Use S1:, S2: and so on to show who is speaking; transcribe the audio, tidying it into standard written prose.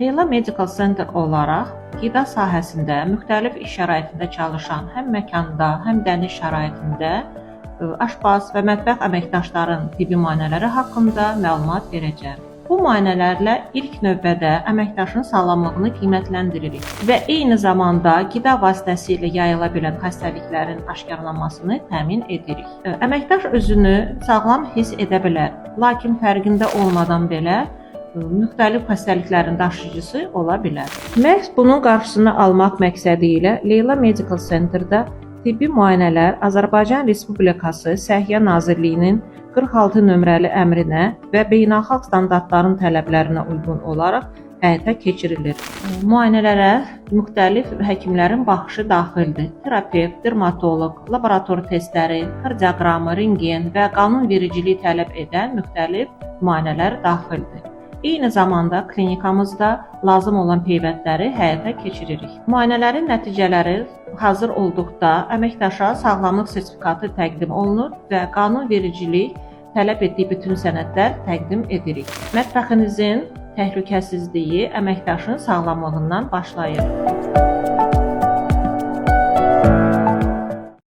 S1: Leyla Medical Center olaraq qida sahəsində müxtəlif iş şəraitində çalışan, həm məkanda, həm dəniz şəraitində aşpaz və mətbəx əməkdaşlarının tibbi müayinələri haqqında məlumat verəcəm. Bu müayinələrlə ilk növbədə əməkdaşın sağlamlığını qiymətləndiririk və eyni zamanda qida vasitəsilə yayıla bilən xəstəliklərin aşkarlanmasını təmin edirik. Əməkdaş özünü sağlam hiss edə bilər, lakin fərqində olmadan belə müxtəlif xəstəliklərin daşıyıcısı ola bilər. Məhz bunun qarşısını almaq məqsədi ilə Leyla Medical Center'da tibbi müayinələr Azərbaycan Respublikası Səhiyyə Nazirliyinin 46 nömrəli əmrinə və beynəlxalq standartların tələblərinə uyğun olaraq həyata keçirilir. Müayinələrə müxtəlif həkimlərin baxışı daxildir. Terapevt, dermatoloq, laborator testləri, kardioqramı, rentgen və qanunvericiliyi tələb edən müxtəlif müayinələr daxildir. Eyni zamanda klinikamızda lazım olan peyvəndləri həyata keçiririk. Müayinələrin nəticələri hazır olduqda əməkdaşa sağlamlıq sertifikatı təqdim olunur və qanunvericilik tələb etdiyi bütün sənədlər təqdim edirik. Mətbəxinizin təhlükəsizliyi əməkdaşın sağlamlığından başlayır.